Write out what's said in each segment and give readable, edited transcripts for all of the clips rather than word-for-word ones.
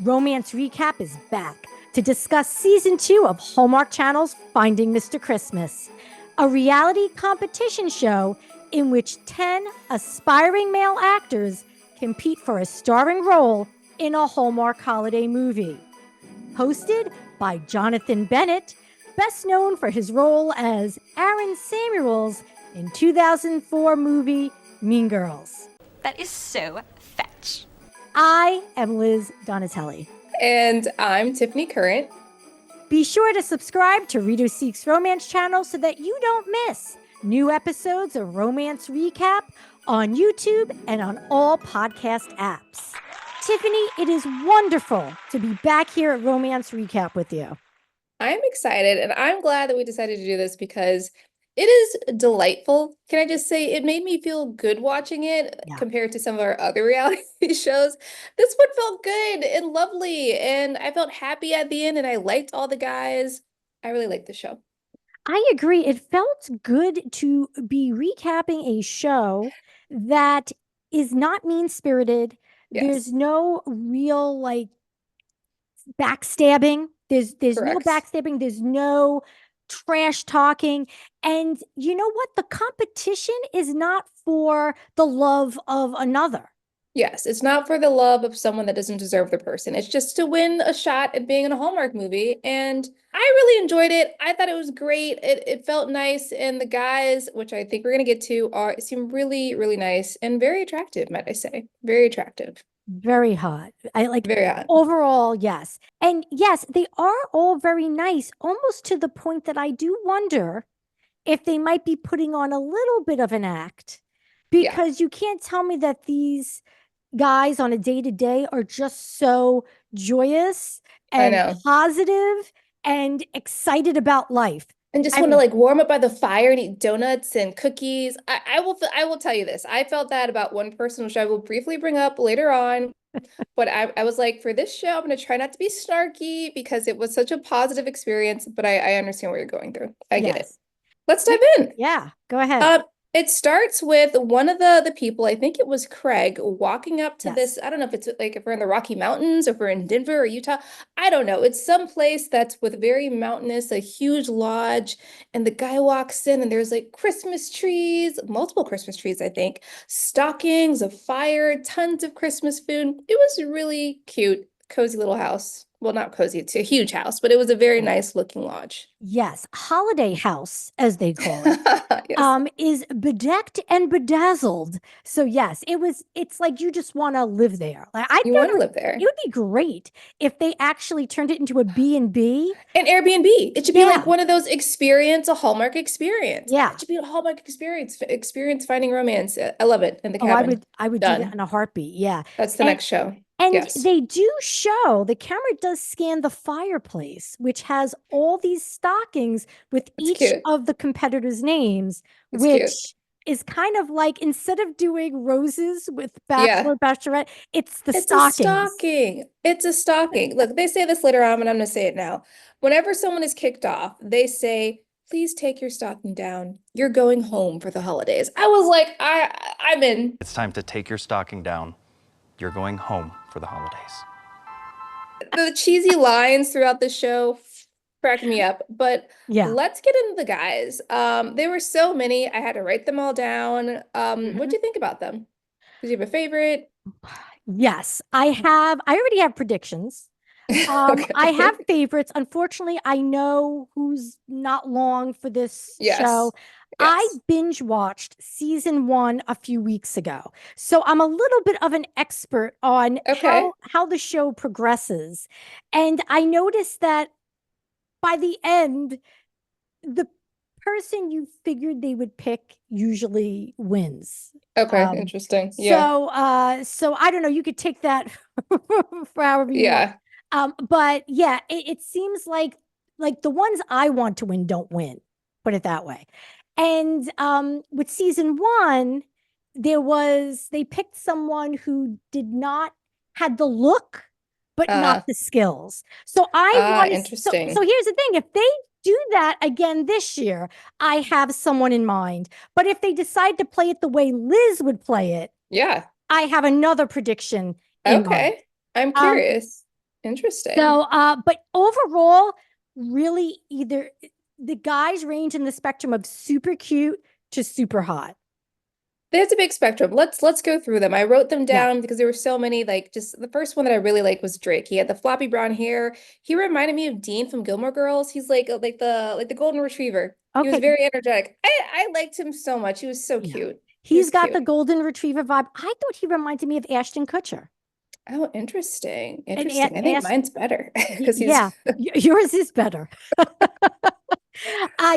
Romance Recap is back to discuss season 2 of Hallmark Channel's Finding Mr. Christmas, a reality competition show in which 10 aspiring male actors compete for a starring role in a Hallmark holiday movie. Hosted by Jonathan Bennett, best known for his role as Aaron Samuels in 2004 movie Mean Girls. That is so fetch. I am Liz Donatelli. And I'm Tiffany Current. Be sure to subscribe to Rito Seeks Romance channel so that you don't miss new episodes of Romance Recap on YouTube and on all podcast apps. Tiffany, it is wonderful to be back here at Romance Recap with you. I'm excited, and I'm glad that we decided to do this because it is delightful. Can I just say it made me feel good watching it compared to some of our other reality shows. This one felt good and lovely, and I felt happy at the end, and I liked all the guys. I really liked the show. I agree. It felt good to be recapping a show that is not mean-spirited. Yes. There's no real backstabbing. There's no backstabbing. There's no trash talking. And you know what? The competition is not for the love of another. Yes, it's not for the love of someone that doesn't deserve the person. It's just to win a shot at being in a Hallmark movie. And I really enjoyed it. I thought it was great. It felt nice. And the guys, which I think we're going to get to, seem really, really nice and very attractive, might I say. Very attractive. Very hot. Very hot. Overall, yes. And yes, they are all very nice, almost to the point that I do wonder if they might be putting on a little bit of an act, because you can't tell me that these guys on a day-to-day are just so joyous and positive and excited about life. And just want to warm up by the fire and eat donuts and cookies. I will tell you this. I felt that about one person, which I will briefly bring up later on. But I was like, for this show, I'm going to try not to be snarky because it was such a positive experience. But I understand what you're going through. I get it. Let's dive in. Yeah, go ahead. It starts with one of the people, I think it was Craig, walking up to this. I don't know if it's if we're in the Rocky Mountains or if we're in Denver or Utah. I don't know. It's some place that's with very mountainous, a huge lodge. And the guy walks in and there's Christmas trees, multiple Christmas trees, I think, stockings, a fire, tons of Christmas food. It was really cute, cozy little house. Well, not cozy, it's a huge house, but it was a very nice looking lodge. Yes, holiday house, as they call it, is bedecked and bedazzled. So yes, it's like you just want to live there. You want to live there. It would be great if they actually turned it into a B&B. An Airbnb. It should be one of those a Hallmark experience. Yeah. It should be a Hallmark experience finding romance. I love it. In the cabin. I would do that in a heartbeat. Yeah. That's the next show. And they do show, the camera does scan the fireplace, which has all these stockings with each of the competitors' names, which is kind of like, instead of doing roses with Bachelor, Bachelorette, it's stockings. It's a stocking. It's a stocking. Look, they say this later on, but I'm going to say it now. Whenever someone is kicked off, they say, please take your stocking down. You're going home for the holidays. I was like, I'm in. It's time to take your stocking down. You're going home for the holidays. The cheesy lines throughout the show cracked me up, but let's get into the guys. There were so many. I had to write them all down. What'd you think about them? Did you have a favorite? Yes, I already have predictions. I have favorites. Unfortunately, I know who's not long for this show. I binge watched season 1 a few weeks ago. So I'm a little bit of an expert on how the show progresses. And I noticed that by the end, the person you figured they would pick usually wins. Okay, interesting. Yeah. So I don't know. You could take that for however you want. But yeah, it seems like the ones I want to win don't win. Put it that way. And with season 1, they picked someone who had the look, but not the skills. So interesting. So here's the thing: if they do that again this year, I have someone in mind. But if they decide to play it the way Liz would play it, I have another prediction. Okay, I'm curious. Interesting. So, but overall, really either the guys range in the spectrum of super cute to super hot. There's a big spectrum. Let's go through them. I wrote them Yeah. down because there were so many. Like, just the first one that I really liked was Drake. He had the floppy brown hair. He reminded me of Dean from Gilmore Girls. He's like the golden retriever. He was Okay. very energetic. I liked him so much. He was so Yeah. cute. He He's was got the cute. golden retriever vibe. I thought he reminded me of Ashton Kutcher. Oh, interesting. And Interesting. I think mine's better because he's yeah, yours is better.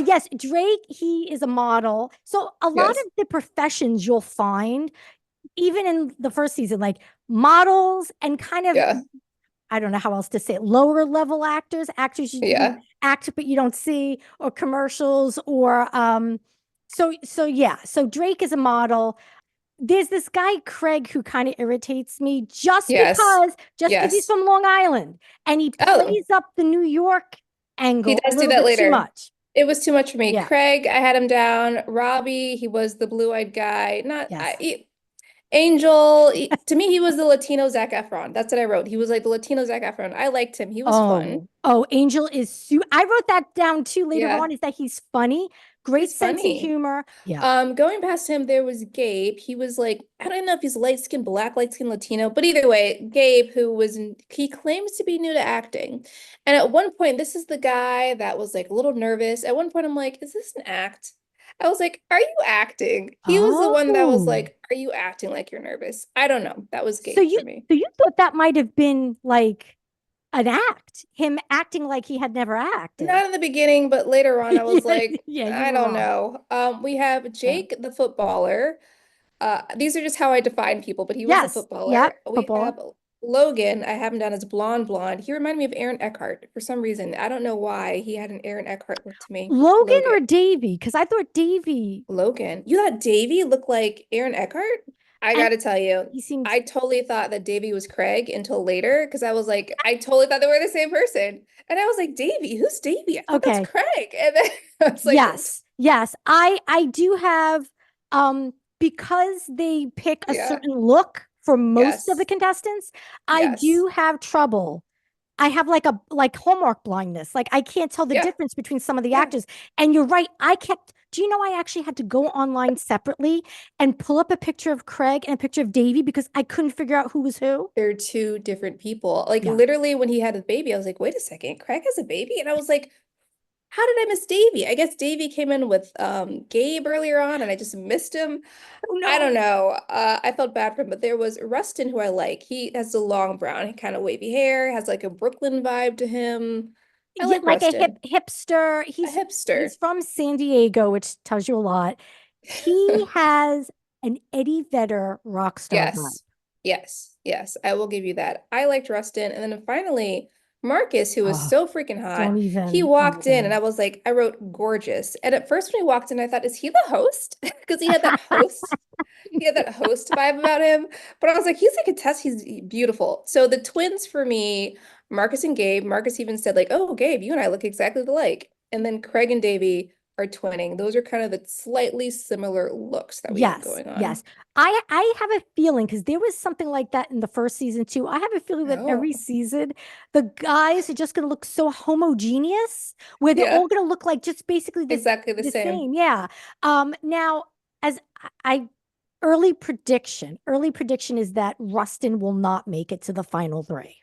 Yes, Drake, he is a model. So a lot yes. of the professions you'll find, even in the first season, like models and kind of, Yeah. I don't know how else to say it, lower level actors, actors who Yeah. act but you don't see, or commercials, or so yeah. So Drake is a model. There's this guy Craig who kind of irritates me Yes. just because he's Yes. from Long Island and he Oh, plays up the New York he angle a does do little that bit too later. much. It was too much for me. Yeah. Craig, I had him down. Robbie, he was the blue-eyed guy. Yes. Angel, to me, he was the Latino Zac Efron. That's what I wrote. He was like the Latino Zac Efron. I liked him. He was fun. Angel is I wrote that down too later Yeah, on, is that he's funny, great he's sense of funny. humor. Yeah. Going past him, there was Gabe. He was like, I don't know if he's light skinned black, light skinned Latino, but either way, Gabe, he claims to be new to acting. And at one point, this is the guy that was like a little nervous. At one point, I'm like, is this an act? I was like, are you acting? He was the one that was Oh. like, are you acting like you're nervous? I don't know. That was So Gabe you for me. so you thought that might have been like an act, him acting like he had never acted. Not in the beginning, but later on, I was Yeah, like, yeah, you I were don't wrong. know. We have Yeah. Jake the footballer. These are just how I define people, but he was a Yes. Yep. footballer. We Football. have Logan. I have him down as blonde, blonde. He reminded me of Aaron Eckhart for some reason. I don't know why he had an Aaron Eckhart look to me. Logan Logan. or Davy? Because I thought Davy, Logan. You thought Davy looked like Aaron Eckhart? I and gotta tell you, he seemed I totally thought that Davy was Craig until later because I was like, I totally thought they were the same person. And I was like, Davy, who's Davy? I thought that's okay. Craig. And then I was like, Yes. Yes. I do have because they pick a yeah, certain look for most of the yes, contestants, I yes, do have trouble. I have like hallmark blindness. Like I can't tell the yeah, difference between some of the yeah. actors. And you're right. Do you know I actually had to go online separately and pull up a picture of Craig and a picture of Davy because I couldn't figure out who was who? They're two different people. Like Yeah. literally when he had a baby, I was like, wait a second, Craig has a baby? And I was like, how did I miss Davy? I guess Davy came in with Gabe earlier on and I just missed him. Oh I don't no. know. I felt bad for him, but there was Rustin who I like. He has the long brown, kind of wavy hair, has like a Brooklyn vibe to him. I Yeah, like like a Rustin. hipster. A He's hipster. from San Diego, which tells you a lot. He has an Eddie Vedder rock star vibe. Yes. Yes. Yes. I will give you that. I liked Rustin. And then finally, Marcus, who was Oh, so freaking hot, don't he even. Oh my walked in and God. I was like, I wrote gorgeous. And at first when he walked in, I thought, is he the host? Because he had that host vibe about him. But I was like, he's like a test, he's beautiful. So the twins for me, Marcus and Gabe, Marcus even said, like, oh, Gabe, you and I look exactly alike. And then Craig and Davy are twinning. Those are kind of the slightly similar looks that we have Yes, going on. yes. I have a feeling because there was something like that in the first season too. I have a feeling that every Oh, season the guys are just going to look so homogeneous, where they're yeah. all going to look like just basically Exactly the the same. same. Yeah. Now as I early prediction is that Rustin will not make it to the final three.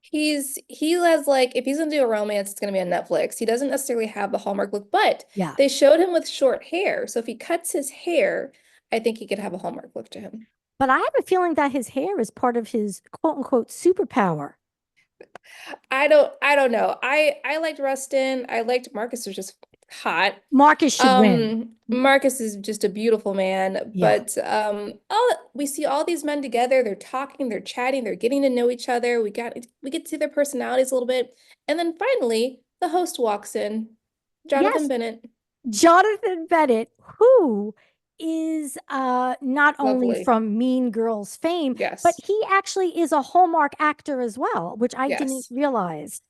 He has like if he's gonna do a romance, it's gonna be on Netflix. He doesn't necessarily have the Hallmark look, but Yeah. they showed him with short hair. So if he cuts his hair, I think he could have a Hallmark look to him. But I have a feeling that his hair is part of his quote unquote superpower. I don't know. I liked Rustin. I liked Marcus was just hot. Marcus should win. Marcus is just a beautiful man, Yeah. but all we see all these men together, they're talking, they're chatting, they're getting to know each other. We get to see their personalities a little bit. And then finally, the host walks in, Jonathan Yes. Bennett. Jonathan Bennett, who is not only Lovely. from Mean Girls fame, but Yes. he actually is a Hallmark actor as well, which I didn't Yes. realize.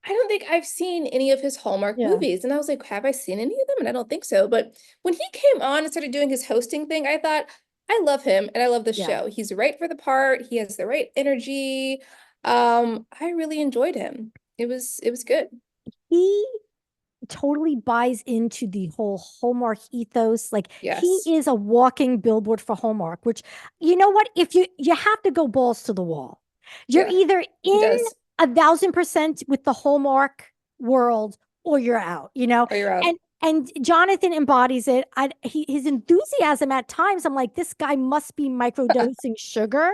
I don't think I've seen any of his Hallmark Yeah. movies. And I was like, have I seen any of them? And I don't think so. But when he came on and started doing his hosting thing, I thought, I love him and I love the Yeah. show. He's right for the part. He has the right energy. I really enjoyed him. It was good. He totally buys into the whole Hallmark ethos. Like he Yes. is a walking billboard for Hallmark, which you know what? If you have to go balls to the wall. You're Yeah, either he in does. 1,000% with the Hallmark world or you're out, you know? Oh, you're out. And Jonathan embodies it. His enthusiasm at times, I'm like, this guy must be microdosing sugar.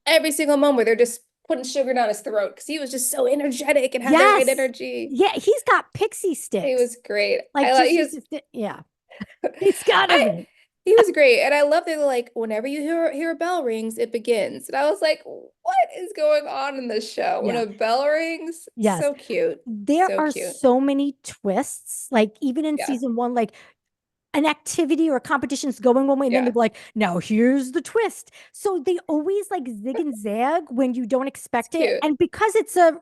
Every single moment they're just putting sugar down his throat because he was just so energetic and had the right Yes. energy. Yeah, he's got pixie He sticks. was great. Like I like just he was yeah. He's got a I bit. he was great. And I love that they're like, whenever you hear a bell rings, it begins. And I was like, what is going on in this show? When Yeah. a bell rings, Yes. so cute. There So are cute. so many twists. Like even in Yeah. season one, like an activity or a competition's going one way, and then they'll Yeah. be like, now here's the twist. So they always like zig and zag when you don't It's expect it. cute. And because it's a,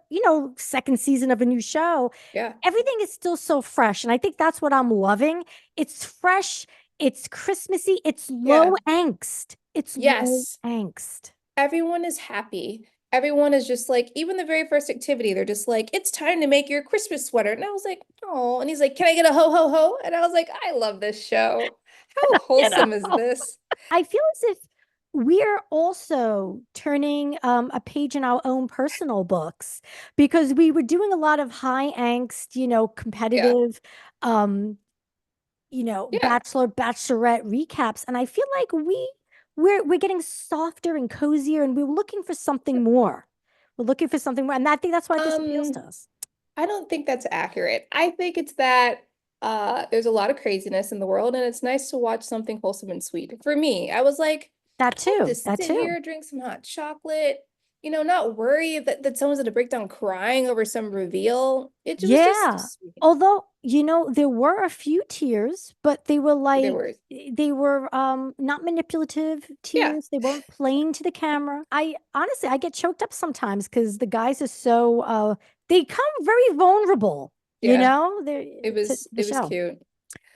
second season of a new show, Yeah. everything is still so fresh. And I think that's what I'm loving. It's fresh, it's Christmassy, it's low Yeah. angst. It's low Yes. angst. Everyone is happy. Everyone is just like, even the very first activity, they're just like, it's time to make your Christmas sweater. And I was like, oh, and he's like, can I get a ho ho ho? And I was like, I love this show. How You know? wholesome is this? I feel as if we're also turning a page in our own personal books because we were doing a lot of high angst, Yeah. competitive, um, Yeah. bachelorette recaps, and I feel like we're getting softer and cozier, and we're looking for something more. We're looking for something more, and I think that's why this appeals to Um, us. I don't think that's accurate. I think it's that there's a lot of craziness in the world, and it's nice to watch something wholesome and sweet. For me, I was like, That I have to too. That sit too. here, drink some hot chocolate, not worry that someone's gonna break down crying over some reveal. It was Yeah. just sweet. Although, there were a few tears, but they were There like were, they were not manipulative yeah, tears. They weren't playing to the camera. I honestly I get choked up sometimes because the guys are so they come very vulnerable, yeah. they're It to was the it was show. cute.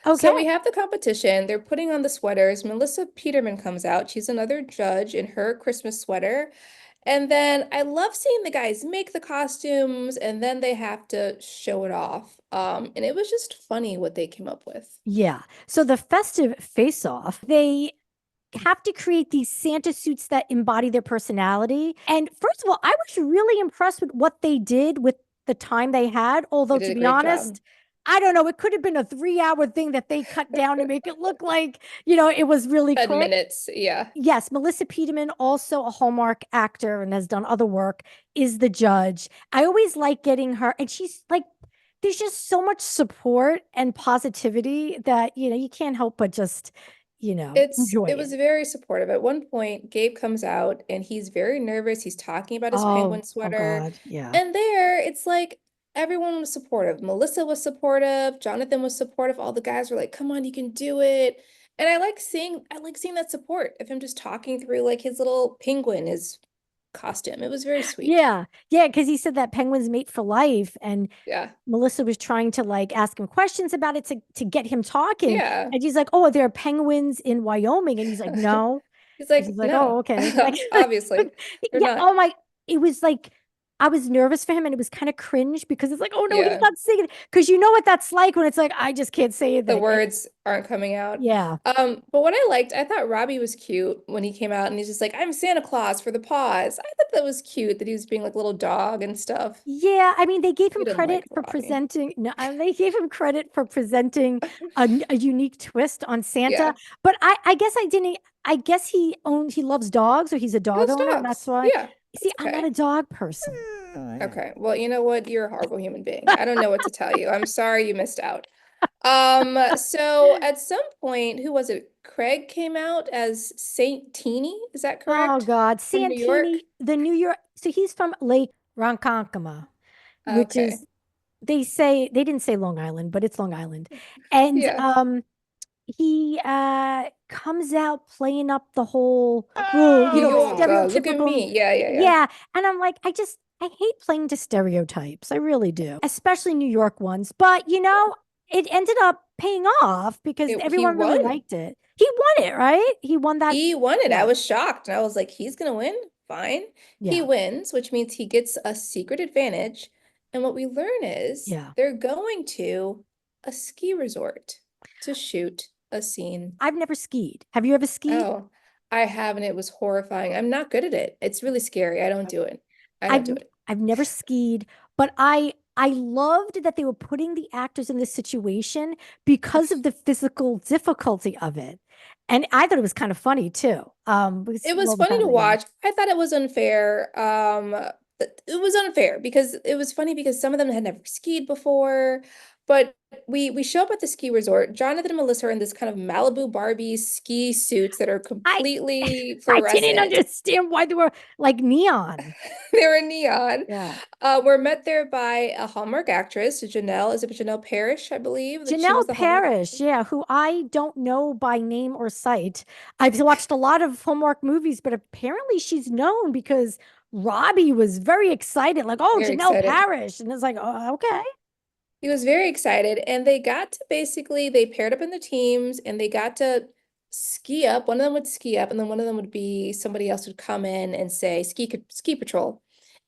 Okay. So we have the competition. They're putting on the sweaters. Melissa Peterman comes out. She's another judge in her Christmas sweater. And then I love seeing the guys make the costumes and then they have to show it off. And it was just funny what they came up with. Yeah. So the festive face-off, they have to create these Santa suits that embody their personality. And first of all, I was really impressed with what they did with the time they had. They Although, did to a be great job. honest, I don't know, it could have been a 3 hour thing that they cut down to make it look like, it was really 10 quick. minutes. Yeah. Yes, Melissa Peterman, also a Hallmark actor and has done other work, is the judge. I always like getting her, and she's like, there's just so much support and positivity that, you can't help but just, enjoy It it. was very supportive. At one point, Gabe comes out and he's very nervous. He's talking about his Oh, penguin oh sweater. God. Yeah. And there, it's like everyone was supportive. Melissa was supportive, Jonathan was supportive. All the guys were like, "Come on, you can do it." And I like seeing that support of him just talking through like his little penguin, his costume. It was very sweet. Yeah. Yeah. Because he said that penguins mate for life. And Yeah. Melissa was trying to like ask him questions about it to get him talking. Yeah. And she's like, oh, are there penguins in Wyoming? And he's like, no. He's And like, she's like, oh, "No." okay. Like, Obviously, they're yeah. not. Oh my, it was like, I was nervous for him and it was kind of cringe because it's like, oh no, he's Yeah. not saying it. Because you know what that's like when it's like, I just can't say The anything. words aren't coming out. Yeah. But what I thought Robbie was cute when he came out and he's just like, I'm Santa Claus for the paws. I thought that was cute that he was being like a little dog and stuff. Yeah, I mean, they gave him You didn't credit like for Robbie. presenting. No, they gave him credit for presenting a unique twist on Santa. Yeah, But I guess I didn't. I guess he loves dogs, or he's a he dog loves owner, and that's dogs. why. Yeah, See, it's I'm not okay. a dog person. Okay. Well, you know what? You're a horrible human being. I don't know what to tell you. I'm sorry you missed out. So at some point, who was it? Craig came out as Saint Teeny, is that Oh correct? God, From New York? Santini, the New York. So he's from Lake Ronkonkoma, which Okay. is they didn't say Long Island, but it's Long Island, and Yeah. he comes out playing up the whole oh, New York, look at stereotypical. me. Yeah, yeah, yeah. Yeah, and I'm like, I hate playing to stereotypes. I really do, especially New York ones. But it ended up paying off because He everyone really won. liked it. He won it, right? He won that. He won it. I Yeah. was shocked. And I was like, he's gonna win? fine. He Yeah. wins, which means he gets a secret advantage. And what we learn is Yeah. they're going to a ski resort to shoot a scene. I've never skied. Have you ever skied? Oh, I haven't. It was horrifying. I'm not good at it. It's really scary. I don't do it. I don't I've do it. I've never skied, but I loved that they were putting the actors in this situation because of the physical difficulty of it. And I thought it was kind of funny too. Because It was well, the funny fact to that, yeah. watch. I thought it was unfair. It was unfair because it was funny because some of them had never skied before. But we show up at the ski resort. Jonathan and Melissa are in this kind of Malibu Barbie ski suits that are I completely I didn't fluorescent. understand why they were like neon. They were neon. Yeah. We're met there by a Hallmark actress, Janelle. Is it Janelle Parrish, I believe? That she was Janelle the Hallmark Parrish, actress. yeah, who I don't know by name or sight. I've watched a lot of Hallmark movies, but apparently she's known because Robbie was very excited, like, oh, Very Janelle excited. Parrish. And it's like, oh, okay. He was very excited, and they got to basically they paired up in the teams and they got to ski up. One of them would ski up, and then one of them would be somebody else would come in and say ski patrol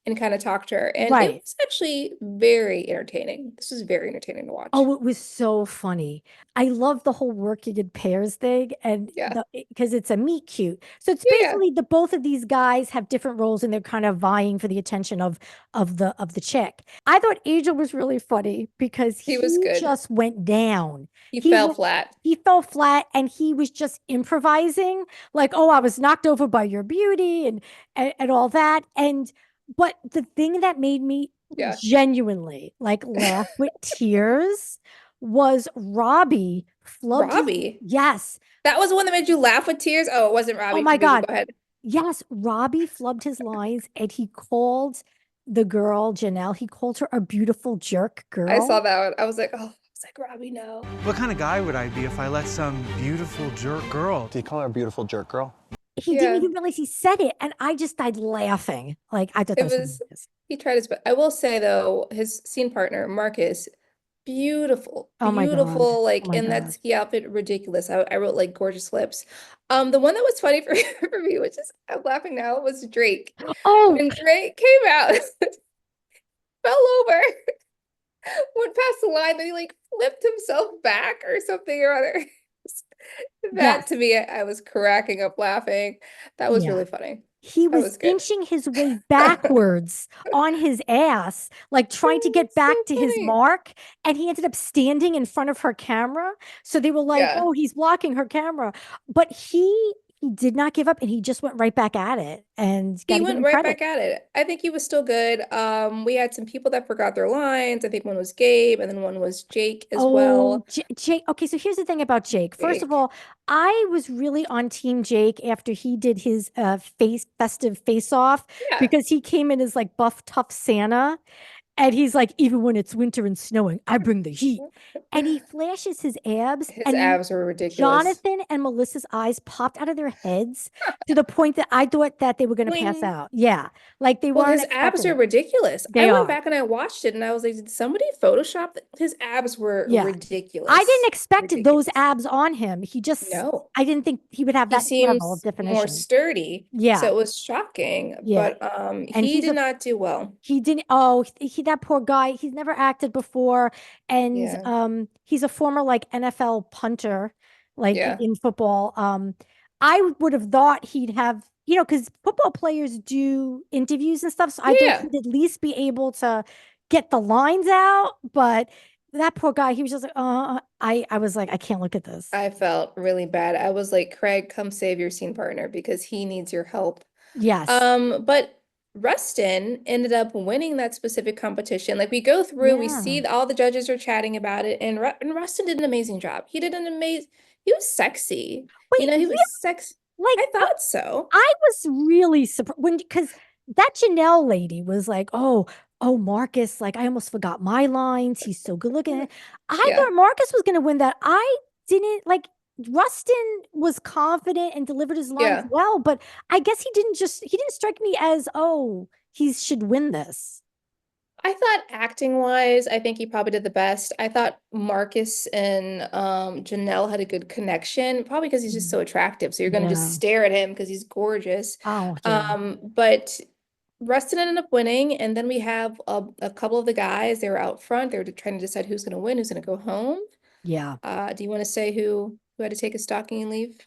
and kind of talk to her. And it Right. was actually very entertaining. This was very entertaining to watch. Oh, it was so funny. I love the whole working in pairs thing and Yeah. the because it's a meet cute. So it's Yeah, yeah. basically the both of these guys have different roles and they're kind of vying for the attention of the chick. I thought Angel was really funny because He was he good. just went down. He He fell went flat. he fell flat and he was just improvising like, oh, I was knocked over by your beauty and all that. And but the thing that made me Yeah. genuinely like laugh with tears was Robbie flubbed his Robbie. yes. That was the one that made you laugh with tears? Oh, it wasn't Oh Robbie. my Forgive me. God. Go ahead. Yes, Robbie flubbed his lines and he called the girl Janelle, he called her a beautiful jerk I saw girl. that one. I was like, oh, I was like, Robbie, no. What kind of guy would I be if I let some beautiful jerk girl? Do you call her a beautiful jerk girl? He Yeah. didn't even realize he said it. And I just died laughing. Like I thought that It was was, hilarious. he tried his best. I will say though, his scene partner, Marcus, beautiful, Oh my God. beautiful, Oh like my in that God. ski outfit, ridiculous. I wrote like gorgeous lips. The one that was funny for, for me, which is I'm laughing now, was Drake. Oh, When Drake came out, fell over, went past the line, then he like flipped himself back or something or other. That yes. to me, I was cracking up laughing. That was Yeah. really funny. He That was was good. inching his way backwards on his ass, like trying to Oh, get it's so back to his funny. mark. And he ended up standing in front of her camera. So they were like, Yeah. oh, he's blocking her camera. But he did not give up and he just went right back at it and got He to give went him right credit. back at it. I think he was still good. We had some people that forgot their lines. I think one was Gabe and then one was Jake as Oh, well. Jake. Okay, so here's the thing about Jake. First of Jake. all, I was really on Team Jake after he did his festive face off Yeah. because he came in as like buff tough Santa. And he's like, even when it's winter and snowing, I bring the heat. And he flashes his abs, His and abs were ridiculous. Jonathan and Melissa's eyes popped out of their heads to the point that I thought that they were going to pass Bling. out. Yeah, like they Well, weren't his abs expecting are it. ridiculous. I They went are. back and I watched it and I was like, did somebody Photoshop his abs were Yeah. I didn't ridiculous. expect those Ridiculous. abs on him. No. I didn't think he would have He that level of seems more definition. sturdy. So Yeah. it was shocking, Yeah. but And he did not do well. he didn't, oh, that poor guy, he's never acted before. And Yeah. he's a former like NFL punter, like Yeah. in football. I would have thought he'd have, because football players do interviews and stuff. So I thought Yeah. he'd at least be able to get the lines out. But that poor guy, he was just like, I was like, I can't look at this. I felt really bad. I was like, Craig, come save your scene partner because he needs your help. Yes. But Rustin ended up winning that specific competition. Like we go through, we Yeah. see all the judges are chatting about it, and Rustin did an amazing job. He did an amazing, he was sexy. Wait, You know, he really? was sex. Like, I thought so. I was really surprised because that Janelle lady was like, oh, Marcus, like I almost forgot my lines. He's so good looking. I Yeah. thought Marcus was gonna win that. I didn't like Rustin was confident and delivered his lines Yeah. well, but I guess he didn't strike me as, oh, he should win this. I thought acting wise, I think he probably did the best. I thought Marcus and Janelle had a good connection, probably because he's just so attractive. So you're gonna just Yeah. stare at him because he's gorgeous. Oh, yeah. But Rustin ended up winning, and then we have a couple of the guys, they were out front, they were trying to decide who's gonna win, who's gonna go home. Yeah. Do you want to say who had to take a stocking and leave?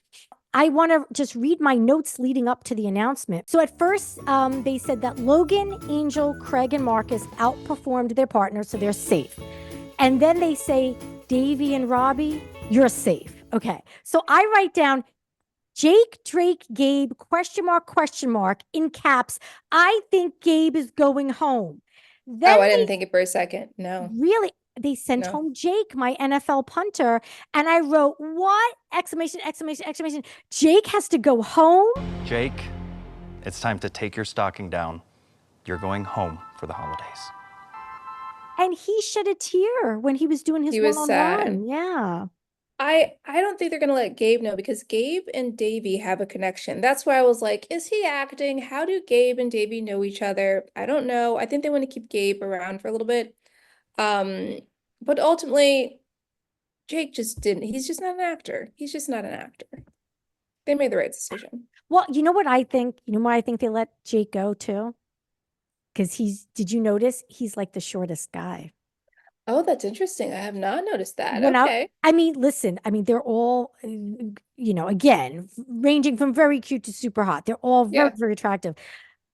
I want to just read my notes leading up to the announcement. So at first, they said that Logan, Angel, Craig, and Marcus outperformed their partners, so they're safe. And then they say, Davy and Robbie, you're safe. Okay. So I write down Jake, Drake, Gabe, question mark, in caps. I think Gabe is going home. Then Oh, I didn't think it for a second. No, really, they sent no. home Jake, my NFL punter, and I wrote, what? Exclamation, exclamation, exclamation. Jake has to go home? Jake, it's time to take your stocking down. You're going home for the holidays. And he shed a tear when he was doing his He was one-on-one. sad. Yeah. I don't think they're gonna let Gabe know because Gabe and Davy have a connection. That's why I was like, is he acting? How do Gabe and Davy know each other? I don't know. I think they want to keep Gabe around for a little bit. But ultimately, Jake just didn't. He's just not an actor. He's just not an actor. They made the right decision. Well, you know what I think? You know why I think they let Jake go too? Because did you notice he's like the shortest guy? Oh, that's interesting. I have not noticed that. Okay. I mean, listen, I mean, they're all, again, ranging from very cute to super hot. They're all very, Yeah. very attractive.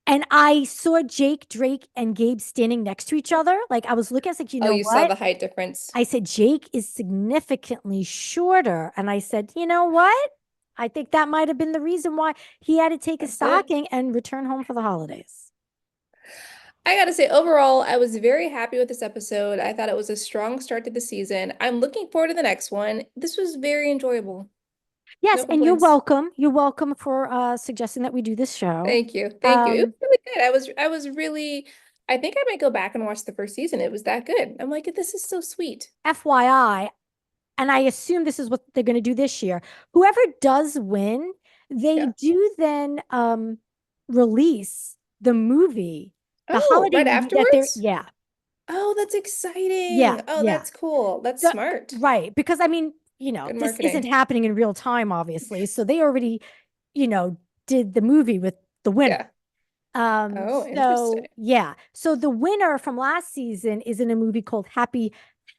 And I saw Jake, Drake, and Gabe standing next to each other. Like I was looking, I was like, you Oh, know you saw what? the height difference. I said, Jake is significantly shorter. And I said, you know what? I think that might have been the reason why he had to take a That's it. stocking and return home for the holidays. I gotta say, overall, I was very happy with this episode. I thought it was a strong start to the season. I'm looking forward to the next one. This was very enjoyable. Yes, No and you're complaints. welcome. You're welcome for suggesting that we do this show. Thank you. Thank you. It was really good. I was really, I think I might go back and watch the first season. It was that good. I'm like, this is so sweet. FYI, and I assume this is what they're going to do this year. Whoever does win, they Yeah. do then release the movie, the Oh, holiday right movie that they're afterwards? yeah, Oh, that's exciting. Oh, yeah. that's cool. That's smart. Right, because I mean, Good this isn't marketing. happening in real time, obviously. So they already, did the movie with the winner. Yeah. Oh, So interesting. yeah. So the winner from last season is in a movie called Happy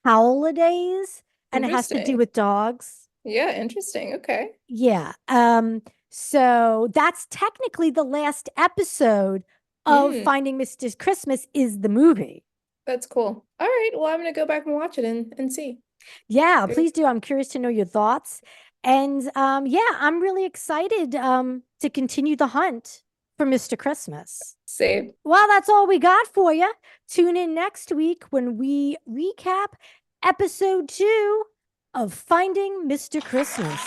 Holidays, and it has to do Interesting. with dogs. Yeah, interesting. Okay. Yeah. So that's technically the last episode of Mm, Finding Mr. Christmas is the movie. that's cool. All right. Well, I'm gonna go back and watch it and see. Yeah, Very please do. I'm curious to know your thoughts. And yeah, I'm really excited to continue the hunt for Mr. Christmas. same. Well, that's all we got for you. Tune in next week when we recap episode 2 of Finding Mr. Christmas.